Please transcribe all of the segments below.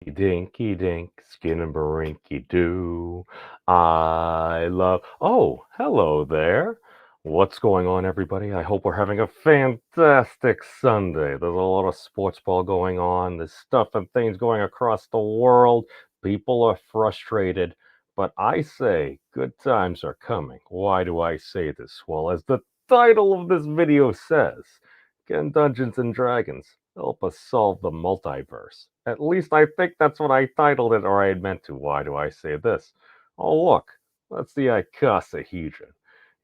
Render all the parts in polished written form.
Dinky dink, skin and barinky doo. I love. Oh, hello there. What's going on, everybody? I hope we're having a fantastic Sunday. There's a lot of sports ball going on. There's stuff and things going across the world. People are frustrated, but I say good times are coming. Why do I say this? Well, as the title of this video says, can Dungeons and Dragons help us solve the multiverse? At least I think that's what I titled it, or I had meant to. Why do I say this? Oh, look, that's the icosahedron.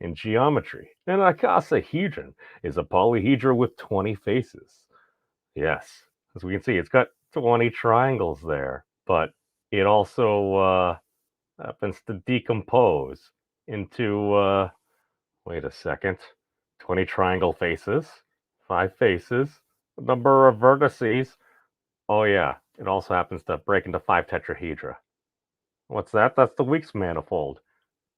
In geometry, an icosahedron is a polyhedra with 20 faces. Yes, as we can see, it's got 20 triangles there, but it also happens to decompose into, wait a second, 20 triangle faces, 5 faces, the number of vertices. Oh, yeah, it also happens to break into 5 tetrahedra. What's that? That's the Weeks manifold.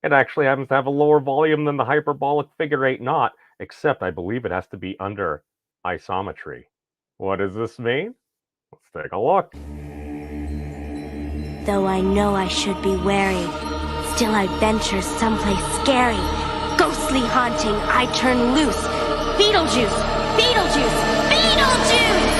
It actually happens to have a lower volume than the hyperbolic figure 8 knot, except I believe it has to be under isometry. What does this mean? Let's take a look. Though I know I should be wary, still I venture someplace scary. Ghostly haunting, I turn loose. Beetlejuice! Beetlejuice! Beetlejuice!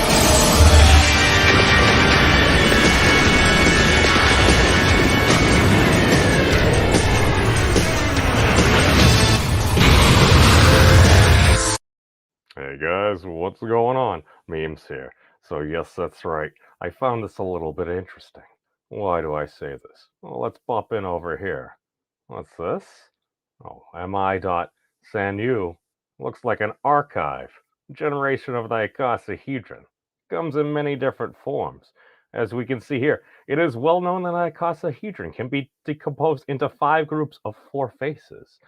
Hey guys, what's going on? Memes here. So yes, that's right. I found this a little bit interesting. Why do I say this? Well, let's pop in over here. What's this? Oh, mi.sanu. Looks like an archive. Generation of the icosahedron. Comes in many different forms. As we can see here, it is well known that an icosahedron can be decomposed into 5 groups of 4 faces.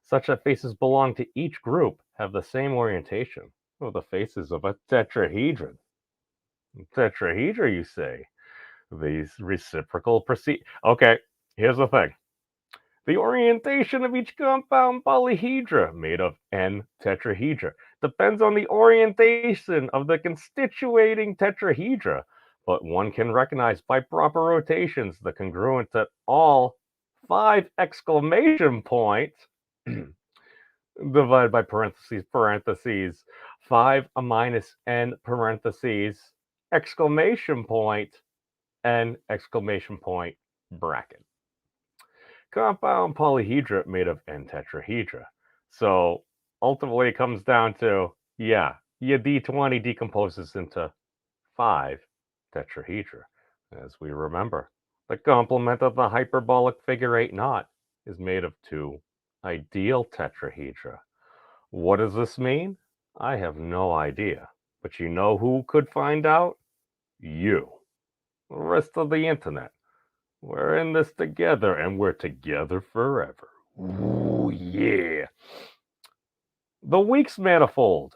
Such that faces belong to each group have the same orientation of the faces of a tetrahedron. Tetrahedra, you say? These reciprocal proceed. Okay, here's the thing. The orientation of each compound polyhedra made of n tetrahedra depends on the orientation of the constituting tetrahedra, but one can recognize by proper rotations the congruent at all 5 exclamation points divided by parentheses 5 minus n parentheses exclamation point n exclamation point bracket. Compound polyhedra made of n tetrahedra. So ultimately it comes down to, yeah, your D20 decomposes into 5 tetrahedra. As we remember, the complement of the hyperbolic figure 8 knot is made of 2 ideal tetrahedra. What does this mean? I have no idea. But you know who could find out? You. The rest of the internet. We're in this together, and we're together forever. Ooh, yeah. The Weeks manifold.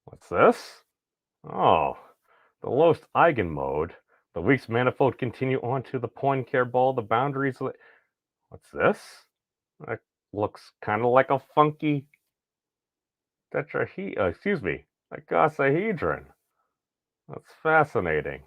What's this? Oh, the Lost Eigen mode. The Weeks manifold continue on to the Poincare ball. The boundaries. What's this? That looks kind of like a funky icosahedron. That's fascinating.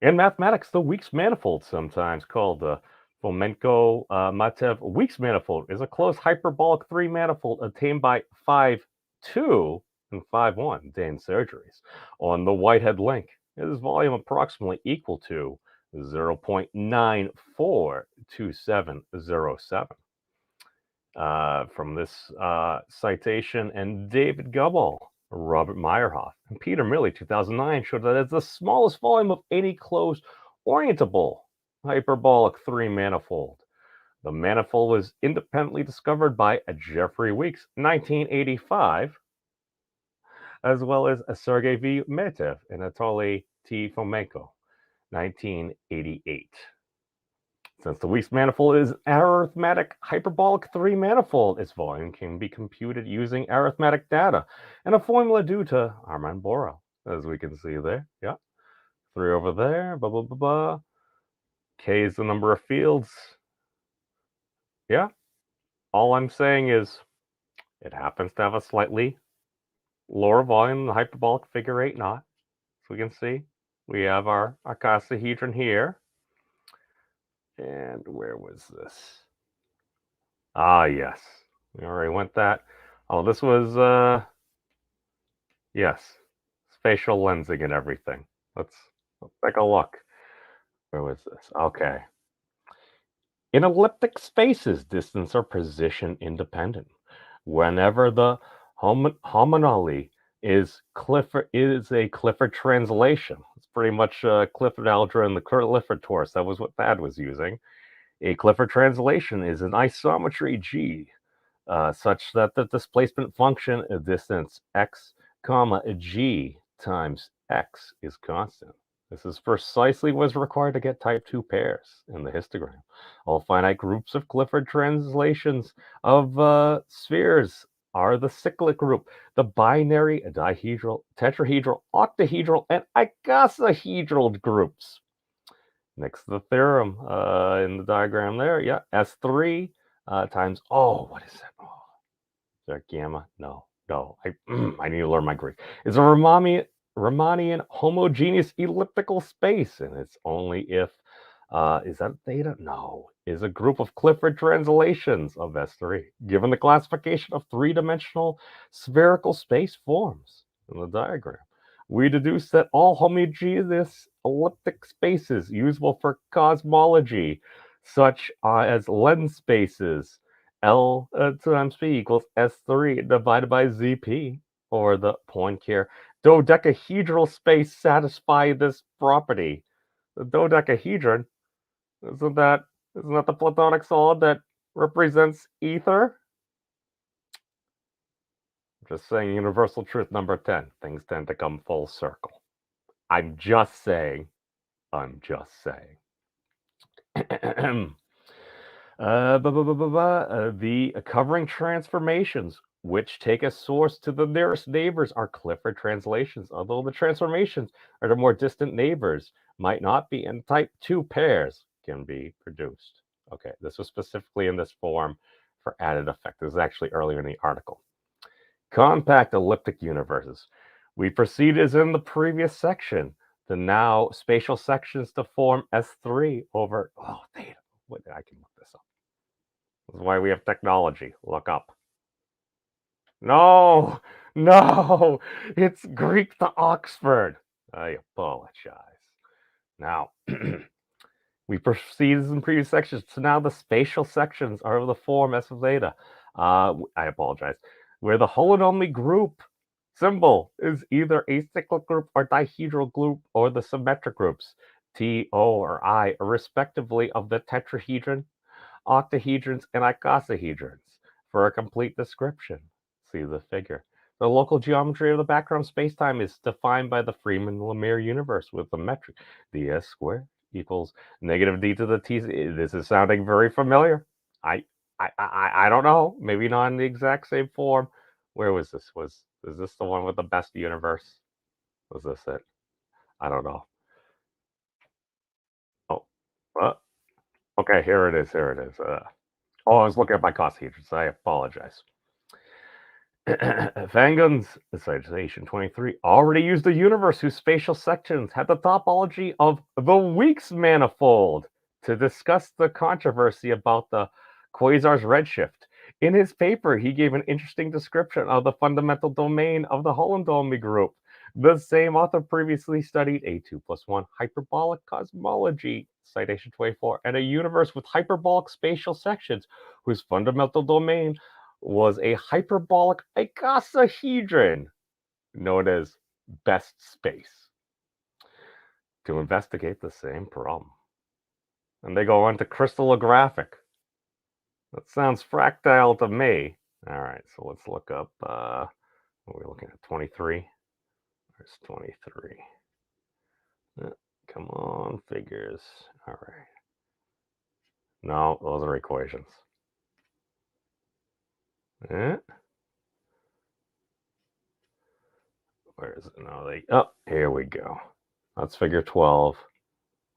In mathematics, the Weeks manifold, sometimes called the Fomenko-Matev Weeks manifold, is a closed hyperbolic 3 manifold obtained by 5-2 and 5-1 Dane surgeries on the Whitehead link. Its volume approximately equal to 0.942707. From this citation, and David Gubbel, Robert Meyerhoff, and Peter Milley, 2009, showed that it's the smallest volume of any closed orientable hyperbolic 3 manifold. The manifold was independently discovered by Jeffrey Weeks, 1985, as well as Sergei V. Metev and Anatoly T. Fomenko, 1988. Since the Weeks manifold is arithmetic hyperbolic 3 manifold, its volume can be computed using arithmetic data and a formula due to Armand Borel, as we can see there. Yeah, 3 over there, blah, blah, blah, blah. K is the number of fields. Yeah, all I'm saying is it happens to have a slightly lower volume than the hyperbolic figure 8 knot, as we can see. we have our icosahedron here. And where was this? Ah, yes. We already went that. Oh, this was, yes, spatial lensing and everything. Let's take a look. Where was this? Okay. In elliptic spaces, distance are position independent. Whenever the homonymy is a Clifford translation, it's pretty much Clifford algebra and the Clifford torus. That was what Thad was using. A Clifford translation is an isometry G, such that the displacement function of distance x comma g times x is constant. This is precisely what is required to get type 2 pairs in the histogram. All finite groups of Clifford translations of spheres are the cyclic group. The binary, dihedral, tetrahedral, octahedral, and icosahedral groups. Next to the theorem in the diagram there, yeah, S3 times, what is that? Oh, is that gamma? No, I need to learn my Greek. It's a Riemannian homogeneous elliptical space, and it's only if, is that theta? No, is a group of Clifford translations of S3, given the classification of three-dimensional spherical space forms in the diagram. We deduce that all homogeneous elliptic spaces usable for cosmology, such as lens spaces, L times P equals S3 divided by ZP, or the Poincare dodecahedral space, satisfy this property. The dodecahedron, isn't that the Platonic solid that represents ether? Just saying, universal truth number 10. Things tend to come full circle. I'm just saying. The covering transformations, which take a source to the nearest neighbors, are Clifford translations, although the transformations are to more distant neighbors might not be, and type 2 pairs can be produced. Okay, this was specifically in this form for added effect. This is actually earlier in the article. Compact elliptic universes. We proceed as in the previous section. The now spatial sections to form S3 over, theta. I can look this up. This is why we have technology. Look up. No, it's Greek to Oxford. I apologize. Now, we proceed in previous sections. So now the spatial sections are of the form S of theta. I apologize. Where the holonomy group symbol is either acyclic group or dihedral group, or the symmetric groups T, O, or I, respectively, of the tetrahedron, octahedrons, and icosahedrons. For a complete description, see the figure. The local geometry of the background spacetime is defined by the Freeman-Lemire universe with the metric ds squared equals negative d to the t. This is sounding very familiar. I don't know. Maybe not in the exact same form. Where was this? Is this the one with the best universe? Was this it? I don't know. Oh, okay. Here it is. I was looking at my cosahedrons. I apologize. Fangun's citation 23 already used a universe whose spatial sections had the topology of the Weeks manifold to discuss the controversy about the quasar's redshift. In his paper, he gave an interesting description of the fundamental domain of the holonomy group. The same author previously studied a 2 plus 1 hyperbolic cosmology, citation 24, and a universe with hyperbolic spatial sections whose fundamental domain was a hyperbolic icosahedron known as best space to investigate the same problem. And they go on to crystallographic. That sounds fractile to me. All right, so let's look up, what are we looking at, 23? There's 23. Come on, figures. All right. No, those are equations. Where is it? No, here we go. That's figure 12.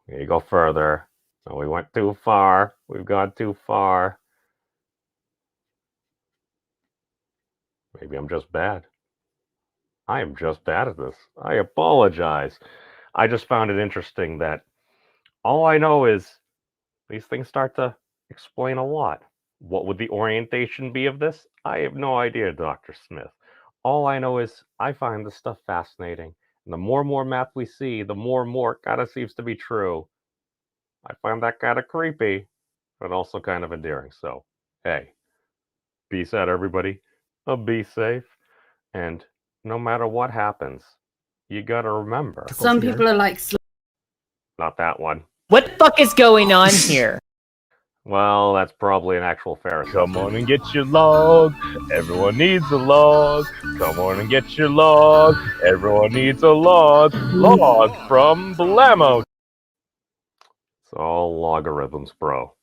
Here you go further. Oh, we went too far. We've gone too far. Maybe I'm just bad. I am just bad at this. I apologize. I just found it interesting that all I know is these things start to explain a lot. What would the orientation be of this? I have no idea, Dr. Smith. All I know is I find this stuff fascinating. And the more and more math we see, the more and more it kind of seems to be true. I find that kind of creepy, but also kind of endearing. So, hey, peace out, everybody. Be safe. And no matter what happens, you gotta remember. Some people are like... Not that one. What the fuck is going on here? Well, that's probably an actual Ferris. Come on and get your log. Everyone needs a log. Come on and get your log. Everyone needs a log. Log from Blammo. It's all logarithms, bro.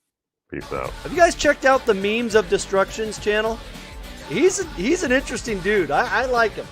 Peace out. Have you guys checked out the Memes of Destruction's channel? He's an interesting dude. I like him.